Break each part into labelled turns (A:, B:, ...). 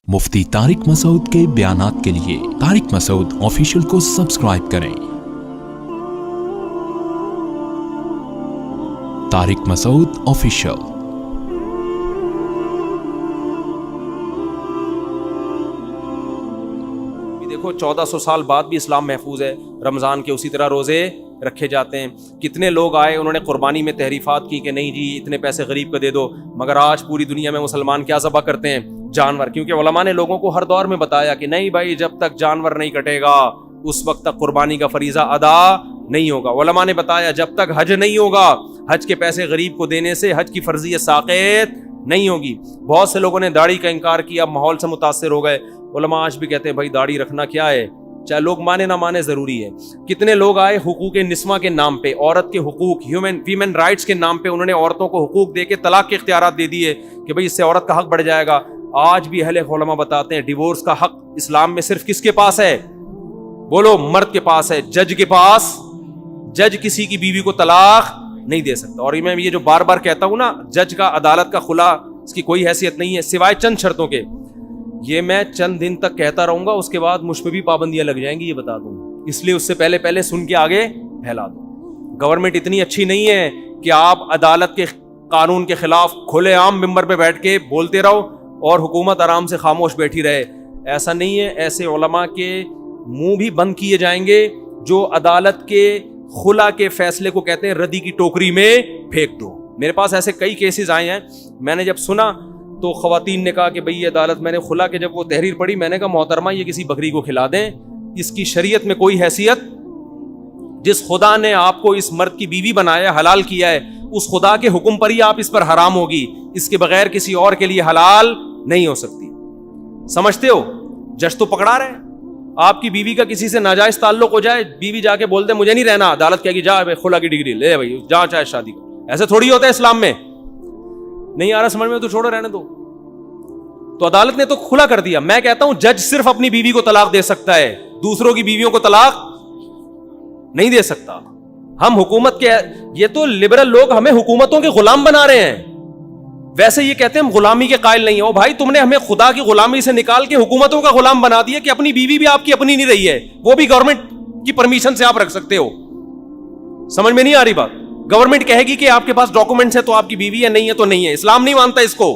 A: मुफ्ती तारिक मसूद के बयानात के लिए तारिक मसूद ऑफिशियल को सब्सक्राइब करें। तारिक मसूद ऑफिशियल।
B: देखो 1400 साल बाद भी इस्लाम महफूज है। रमज़ान के उसी तरह रोज़े रखे जाते हैं। कितने लोग आए, उन्होंने कुर्बानी में तहरीफात की कि नहीं जी इतने पैसे गरीब को दे दो, मगर आज पूरी दुनिया में मुसलमान क्या ज़बह करते हैं? जानवर। क्योंकि उलमा ने लोगों को हर दौर में बताया कि नहीं भाई, जब तक जानवर नहीं कटेगा उस वक्त तक कुर्बानी का फरीज़ा अदा नहीं होगा। उलमा ने बताया जब तक हज नहीं होगा, हज के पैसे गरीब को देने से हज की फर्जियत साक़ित नहीं होगी। बहुत से लोगों ने दाढ़ी का इनकार किया, माहौल से मुतासिर हो गए। उलमा आज भी कहते हैं भाई दाढ़ी रखना क्या है, चाहे लोग माने ना माने ज़रूरी है। कितने लोग आए हुकूक निस्वा के नाम पे, औरत के हुकूक, ह्यूमन राइट्स के नाम पे, उन्होंने औरतों को हुकूक दे के तलाक के इख्तियारात दे दिए कि भाई इससे औरत का हक बढ़ जाएगा। आज भी अहले उलमा बताते हैं डिवोर्स का हक इस्लाम में सिर्फ किसके पास है? बोलो, मर्द के पास है, जज के पास। जज किसी की बीवी को तलाक नहीं दे सकता। और मैं ये जो बार बार कहता हूं ना, जज का अदालत का खुला, इसकी कोई हैसियत नहीं है सिवाय चंद शर्तों के। ये मैं चंद दिन तक कहता रहूंगा, उसके बाद मुझ पे भी पाबंदियां लग जाएंगी, ये बता दूं। इसलिए उससे पहले पहले सुन के आगे फैला दो। गवर्नमेंट इतनी अच्छी नहीं है कि आप अदालत के कानून के खिलाफ खुलेआम मिंबर पे बैठ के बोलते रहो और हुकूमत आराम से खामोश बैठी रहे। ऐसा नहीं है। ऐसे उलमा के मुंह भी बंद किए जाएंगे जो अदालत के खुला के फैसले को कहते हैं रद्दी की टोकरी में फेंक दो। मेरे पास ऐसे कई केसेस आए हैं। मैंने जब सुना तो खवातीन ने कहा कि भाई ये अदालत, मैंने खुला के जब वो तहरीर पढ़ी, मैंने कहा मोहतरमा ये किसी बकरी को खिला दें, इसकी शरीयत में कोई हैसियत। जिस खुदा ने आपको इस मर्द की बीवी बनाया, हलाल किया है, उस खुदा के हुक्म पर ही आप इस पर हराम होगी, इसके बगैर किसी और के लिए हलाल नहीं हो सकती। समझते हो? जज तो पकड़ा रहे हैं। आपकी बीवी का किसी से नाजायज ताल्लुक हो जाए, बीवी जाके बोलते मुझे नहीं रहना, अदालत कहेगी जा खुला की डिग्री ले भाई, जा चाहे शादी कर। ऐसे थोड़ी होता है इस्लाम में। नहीं आ रहा समझ में तो छोड़ो, रहने दो। तो अदालत ने तो खुला कर दिया। मैं कहता हूं जज सिर्फ अपनी बीवी को तलाक दे सकता है, दूसरों की बीवियों को तलाक नहीं दे सकता। हम हुकूमत के, ये तो लिबरल लोग हमें हुकूमतों के गुलाम बना रहे हैं। वैसे ये कहते हैं हम गुलामी के कायल नहीं हो। भाई तुमने हमें खुदा की गुलामी से निकाल के हुकूमतों का गुलाम बना दिया कि अपनी बीवी भी आपकी अपनी नहीं रही है, वो भी गवर्नमेंट की परमिशन से आप रख सकते हो। समझ में नहीं आ रही बात? गवर्नमेंट कहेगी कि आपके पास डॉक्यूमेंट्स है तो आपकी बीवी है, नहीं है तो नहीं है। इस्लाम नहीं मानता इसको।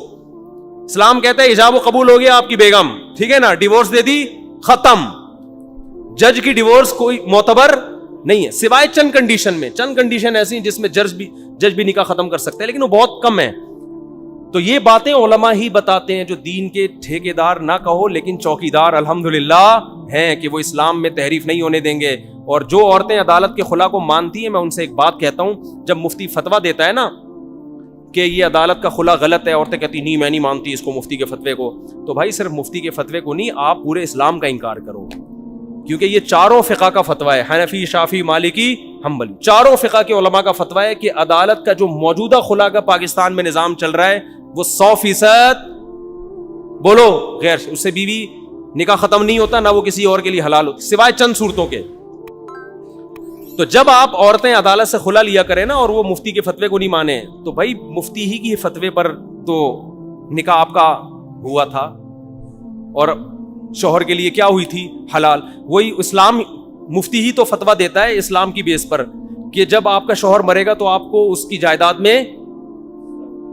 B: इस्लाम कहता है इजाब कबूल हो गया आपकी बेगम, ठीक है ना, डिवोर्स दे दी, खत्म। जज की डिवोर्स कोई मोतबर नहीं है सिवाय चंद कंडीशन में। चंद कंडीशन ऐसी हैं जिसमें जज भी निकाह खत्म कर सकते हैं, लेकिन वो बहुत कम है। तो ये बातें उलमा ही बताते हैं, जो दीन के ठेकेदार ना कहो लेकिन चौकीदार अल्हम्दुलिल्लाह हैं कि वो इस्लाम में तहरीफ नहीं होने देंगे। और जो औरतें अदालत के खुला को मानती हैं, मैं उनसे एक बात कहता हूं, जब मुफ्ती फतवा देता है ना कि ये अदालत का खुला गलत है, औरतें कहती नहीं मैं नहीं मानती इसको, मुफ्ती के फतवे को, तो भाई सिर्फ मुफ्ती के फतवे को नहीं, आप पूरे इस्लाम का इनकार करो। क्योंकि ये चारों फ़िक़ा का फतवा है, हनफी, शाफी, मालिकी, हम्बली, चारों फ़िक़ा के उलमा का फतवा है कि अदालत का जो मौजूदा खुला का पाकिस्तान में निज़ाम चल रहा है वो 100% बोलो गैर, उससे बीवी निकाह खत्म नहीं होता, ना वो किसी और के लिए हलाल होती सिवाय चंद सूरतों के। तो जब आप औरतें अदालत से खुला लिया करें ना और वो मुफ्ती के फतवे को नहीं माने, तो भाई मुफ्ती ही की फतवे पर तो निकाह आपका हुआ था और शौहर के लिए क्या हुई थी? हलाल। वही इस्लाम, मुफ्ती ही तो फतवा देता है इस्लाम की बेस पर कि जब आपका शौहर मरेगा तो आपको उसकी जायदाद में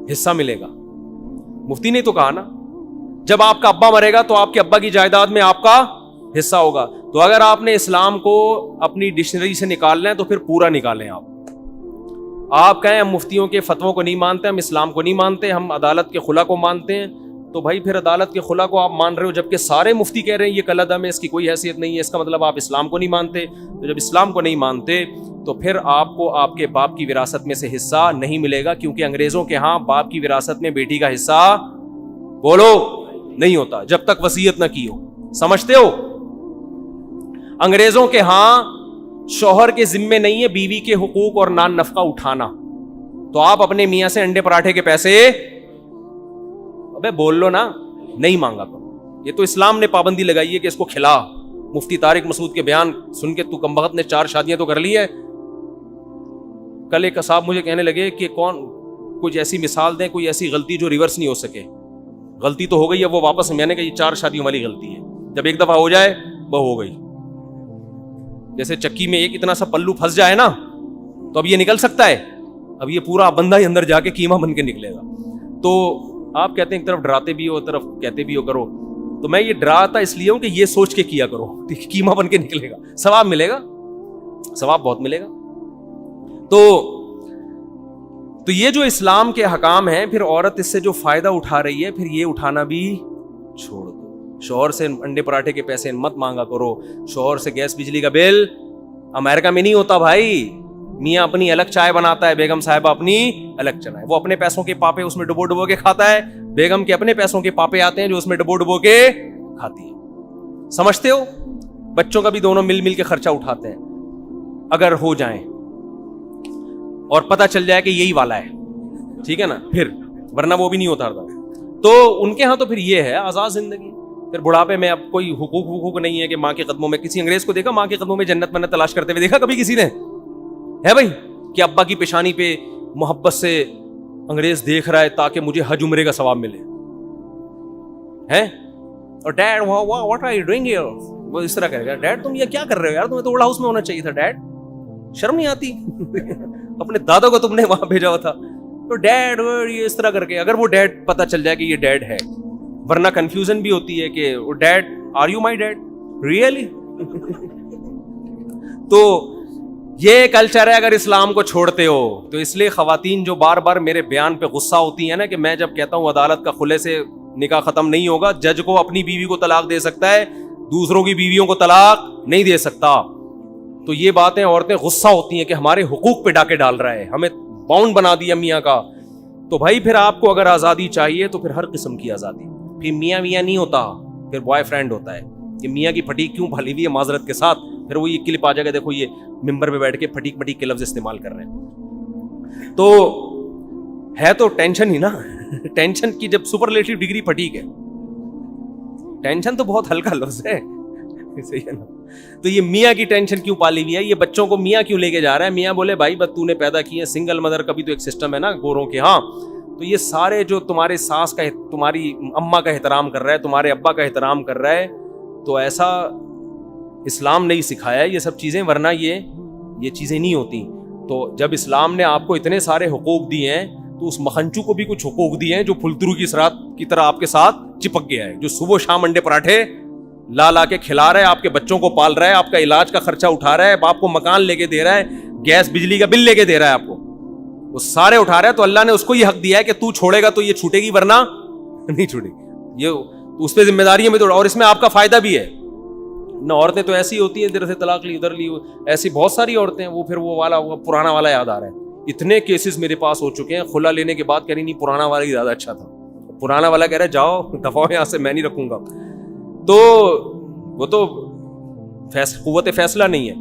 B: हिस्सा मिलेगा। मुफ्ती ने तो कहा ना, जब आपका अब्बा मरेगा तो आपके अब्बा की जायदाद में आपका हिस्सा होगा। तो अगर आपने इस्लाम को अपनी डिक्शनरी से निकालना है तो फिर पूरा निकालें। आप कहें हम मुफ्तियों के फतवों को नहीं मानते, हम इस्लाम को नहीं मानते, हम अदालत के खुला को मानते हैं, तो भाई फिर अदालत के खुला को आप मान रहे हो, जबकि सारे मुफ्ती कह रहे हैं ये कलअदम है, इसकी कोई हैसियत नहीं है, इसका मतलब आप इस्लाम को नहीं मानते। तो जब इस्लाम को नहीं मानते तो फिर आपको आपके बाप की विरासत में से हिस्सा नहीं मिलेगा, क्योंकि अंग्रेजों के यहाँ बाप की विरासत में बेटी का हिस्सा बोलो नहीं होता जब तक वसीयत ना की हो। समझते हो? अंग्रेजों के यहाँ शौहर के जिम्मे नहीं है बीवी के हुकूक और नान नफका उठाना। तो आप अपने मियाँ से अंडे पराठे के पैसे अबे बोल लो ना, नहीं मांगा करो। ये तो इस्लाम ने पाबंदी लगाई है कि इसको खिला। मुफ्ती तारिक मसूद के बयान सुन के तू कमबख्त ने 4 शादियां तो कर ली है। कल एक साहब मुझे कहने लगे कि कुछ ऐसी मिसाल दें, कोई ऐसी गलती जो रिवर्स नहीं हो सके। غلطی تو ہو گئی, اب وہ واپس, میں نے کہا یہ 4 شادیوں والی غلطی ہے, جب ایک دفعہ ہو جائے وہ ہو گئی. جیسے چکی میں ایک اتنا سا پلو پھنس جائے نا تو اب یہ نکل سکتا ہے, اب یہ پورا بندہ ہی اندر جا کے قیمہ بن کے نکلے گا. تو آپ کہتے ہیں ایک طرف ڈراتے بھی ہو, ایک طرف کہتے بھی ہو کرو, تو میں یہ ڈراتا اس لیے ہوں کہ یہ سوچ کے کیا کرو, قیمہ بن کے نکلے گا, ثواب ملے گا, ثواب بہت ملے گا. تو یہ جو اسلام کے احکام ہیں, پھر عورت اس سے جو فائدہ اٹھا رہی ہے, پھر یہ اٹھانا بھی چھوڑ دو. شوہر سے انڈے پراٹھے کے پیسے مت مانگا کرو, شوہر سے گیس بجلی کا بل. امریکہ میں نہیں ہوتا بھائی, میاں اپنی الگ چائے بناتا ہے, بیگم صاحبہ اپنی الگ چائے, وہ اپنے پیسوں کے پاپے اس میں ڈبو ڈبو کے کھاتا ہے, بیگم کے اپنے پیسوں کے پاپے آتے ہیں جو اس میں ڈبو ڈبو کے کھاتی ہے. سمجھتے ہو؟ بچوں کا بھی دونوں مل مل کے خرچہ اٹھاتے ہیں اگر ہو جائیں اور پتہ چل جائے کہ یہی والا ہے, ٹھیک ہے نا, پھر ورنہ وہ بھی نہیں ہوتا تھا. تو ان کے ہاں تو پھر یہ ہے آزاد زندگی. پھر بڑھاپے میں اب کوئی حقوق نہیں ہے کہ ماں کے قدموں میں, کسی انگریز کو دیکھا ماں کے قدموں میں جنت منت تلاش کرتے ہوئے دیکھا کبھی کسی نے؟ ہے بھائی کہ ابا کی پیشانی پہ محبت سے انگریز دیکھ رہا ہے تاکہ مجھے حج عمرے کا ثواب ملے ہے, اور dad what are you doing here, وہ اس طرح کرے گا, ڈیڈ تم یہ کیا کر رہے ہو یار, تمہیں تو اوڑا ہاؤس میں ہونا چاہیے تھا ڈیڈ, شرم نہیں آتی, اپنے دادا کو تم نے وہاں بھیجا ہوا تھا. تو ڈیڈ یہ اس طرح کر کے, اگر وہ ڈیڈ پتہ چل جائے کہ یہ ڈیڈ ہے, ورنہ کنفیوژن بھی ہوتی ہے کہ وہ dad, are you my dad really. تو یہ کلچر ہے اگر اسلام کو چھوڑتے ہو. تو اس لیے خواتین جو بار بار میرے بیان پہ غصہ ہوتی ہیں نا کہ میں جب کہتا ہوں عدالت کا خلے سے نکاح ختم نہیں ہوگا, جج کو اپنی بیوی کو طلاق دے سکتا ہے, دوسروں کی بیویوں کو طلاق نہیں دے سکتا. تو یہ باتیں عورتیں غصہ ہوتی ہیں کہ ہمارے حقوق پہ ڈاکے ڈال رہا ہے, ہمیں باؤنڈ بنا دیا میاں کا. تو بھائی پھر آپ کو اگر آزادی چاہیے تو پھر ہر قسم کی آزادی. پھر میاں نہیں ہوتا, پھر بوائے فرینڈ ہوتا ہے. کہ میاں کی پھٹیک کیوں بھلی ہوئی ہے معذرت کے ساتھ, پھر وہ یہ کلپ آ جائے گا, دیکھو یہ ممبر پہ بیٹھ کے پھٹیک پھٹیک کے لفظ استعمال کر رہے ہیں. تو ہے تو ٹینشن ہی نا, ٹینشن کی جب سپرلیٹیو ڈگری پھٹیک ہے, ٹینشن تو بہت ہلکا لفظ ہے, صحیح ہے نا. تو یہ میاں کی ٹینشن کیوں پالی ہوئی ہے, یہ بچوں کو میاں کیوں لے کے جا رہا ہے. میاں بولے بھائی بس تو نے پیدا کی ہے, سنگل مدر کا بھی تو ایک سسٹم ہے نا گوروں کے ہاں. تو یہ سارے جو تمہارے ساس کا, تمہاری اماں کا احترام کر رہا ہے, تمہارے ابا کا احترام کر رہا ہے, تو ایسا اسلام نہیں سکھایا ہے یہ سب چیزیں, ورنہ یہ چیزیں نہیں ہوتی. تو جب اسلام نے آپ کو اتنے سارے حقوق دیے ہیں تو اس مکھنچو کو بھی کچھ حقوق دیے ہیں جو پھلترو کی سرات کی طرح آپ کے ساتھ چپک گیا ہے, جو صبح شام انڈے پراٹھے لا کے کھلا رہا ہے, آپ کے بچوں کو پال رہا ہے, آپ کا علاج کا خرچہ اٹھا رہا ہے, آپ کو مکان لے کے دے رہا ہے, گیس بجلی کا بل لے کے دے رہا ہے آپ کو, وہ سارے اٹھا رہا ہے. تو اللہ نے اس کو یہ حق دیا ہے کہ تو چھوڑے گا تو یہ چھوٹے گی, ورنہ نہیں چھوٹے گی. یہ اس پہ ذمہ داریاں بھی تو, اور اس میں آپ کا فائدہ بھی ہے نہ. عورتیں تو ایسی ہوتی ہیں, ادھر سے طلاق لی ادھر لی, ایسی بہت ساری عورتیں ہیں. وہ پھر وہ پرانا والا یاد آ رہا ہے. اتنے کیسز میرے پاس ہو چکے ہیں, خلا لینے کے بعد کہہ رہی نہیں پرانا والا ہی زیادہ اچھا تھا, پرانا والا کہہ رہا ہے جاؤ دفعہ یہاں سے, میں نہیں رکھوں گا. تو وہ تو قوت فیصلہ نہیں ہے.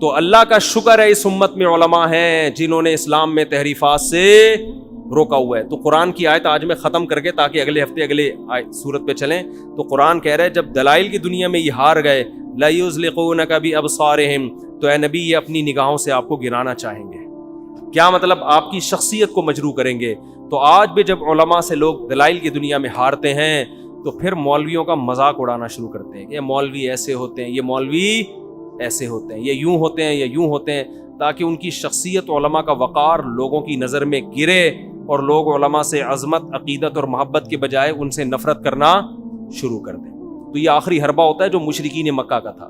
B: تو اللہ کا شکر ہے اس امت میں علماء ہیں جنہوں نے اسلام میں تحریفات سے روکا ہوا ہے. تو قرآن کی آیت آج میں ختم کر کے تاکہ اگلے ہفتے اگلے سورت پہ چلیں. تو قرآن کہہ رہا ہے جب دلائل کی دنیا میں یہ ہار گئے, لا یزلقونک بابصارہم, تو اے نبی یہ اپنی نگاہوں سے آپ کو گرانا چاہیں گے. کیا مطلب؟ آپ کی شخصیت کو مجروح کریں گے. تو آج بھی جب علماء سے لوگ دلائل کی دنیا میں ہارتے ہیں تو پھر مولویوں کا مذاق اڑانا شروع کرتے ہیں کہ یہ مولوی ایسے ہوتے ہیں, یہ مولوی ایسے ہوتے ہیں, یہ یوں ہوتے ہیں, یہ یوں ہوتے ہیں, تاکہ ان کی شخصیت علماء کا وقار لوگوں کی نظر میں گرے اور لوگ علماء سے عظمت, عقیدت اور محبت کے بجائے ان سے نفرت کرنا شروع کر دیں. تو یہ آخری حربہ ہوتا ہے جو مشرکین مکہ کا تھا.